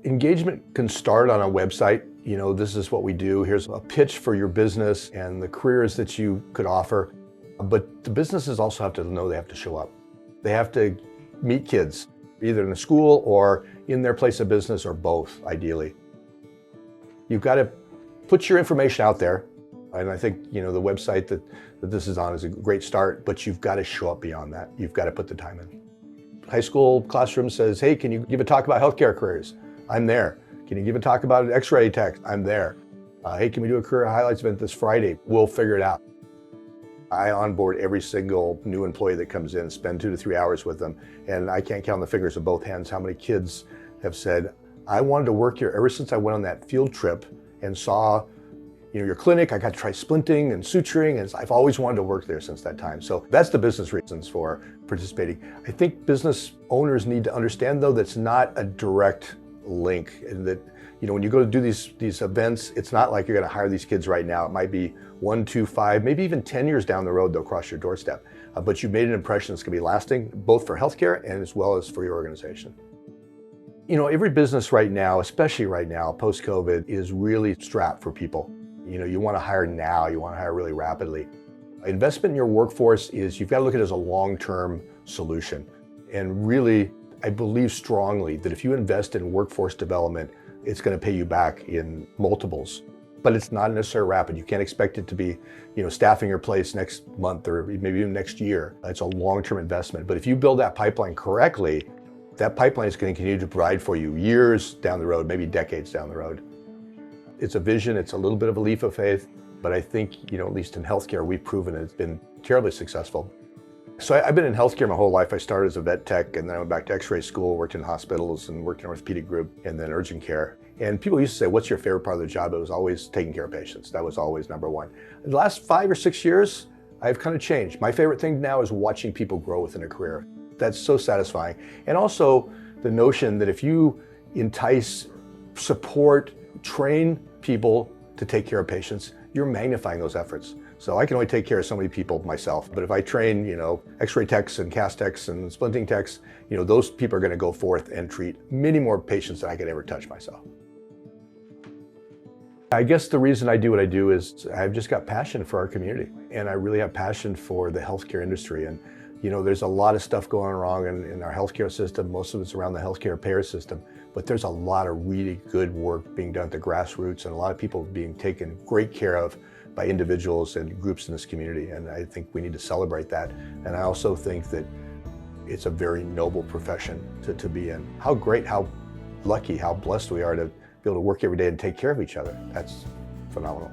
Engagement can start on a website. This is what we do. Here's a pitch for your business and the careers that you could offer. But the businesses also have to know they have to show up. They have to meet kids, either in the school or in their place of business, or both, ideally. You've got to put your information out there. And I think, the website that this is on is a great start, but you've got to show up beyond that. You've got to put the time in. High school classroom says, hey, can you give a talk about healthcare careers? I'm there. Can you give a talk about an x-ray tech? I'm there. Hey, can we do a career highlights event this Friday? We'll figure it out. I onboard every single new employee that comes in, spend 2 to 3 hours with them, and I can't count on the fingers of both hands how many kids have said, I wanted to work here ever since I went on that field trip and saw your clinic. I got to try splinting and suturing, and I've always wanted to work there since that time. So that's the business reasons for participating. I think business owners need to understand, though, that's not a direct link, and that when you go to do these events, it's not like you're going to hire these kids right now. It might be 1, 2, 5, maybe even 10 years down the road they'll cross your doorstep. But you've made an impression that's going to be lasting, both for healthcare and as well as for your organization. Every business right now, especially right now, post-COVID, is really strapped for people. You want to hire now, you want to hire really rapidly. Investment in your workforce you've got to look at it as a long-term solution. And really, I believe strongly that if you invest in workforce development, it's going to pay you back in multiples. But it's not necessarily rapid. You can't expect it to be, staffing your place next month or maybe even next year. It's a long-term investment. But if you build that pipeline correctly, that pipeline is going to continue to provide for you years down the road, maybe decades down the road. It's a vision, it's a little bit of a leap of faith, but I think, at least in healthcare, we've proven it's been terribly successful. So I've been in healthcare my whole life. I started as a vet tech, and then I went back to x-ray school, worked in hospitals and worked in orthopedic group and then urgent care. And people used to say, what's your favorite part of the job? It was always taking care of patients. That was always number one. In the last 5 or 6 years, I've kind of changed. My favorite thing now is watching people grow within a career. That's so satisfying. And also the notion that if you entice, support, train people to take care of patients, you're magnifying those efforts. So I can only take care of so many people myself, but if I train, x-ray techs and cast techs and splinting techs, those people are going to go forth and treat many more patients than I could ever touch myself. I guess the reason I do what I do is I've just got passion for our community, and I really have passion for the healthcare industry. And there's a lot of stuff going wrong in our healthcare system. Most of it's around the healthcare payer system, but there's a lot of really good work being done at the grassroots, and a lot of people being taken great care of by individuals and groups in this community. And I think we need to celebrate that. And I also think that it's a very noble profession to be in. How great, how lucky, how blessed we are to be able to work every day and take care of each other. That's phenomenal.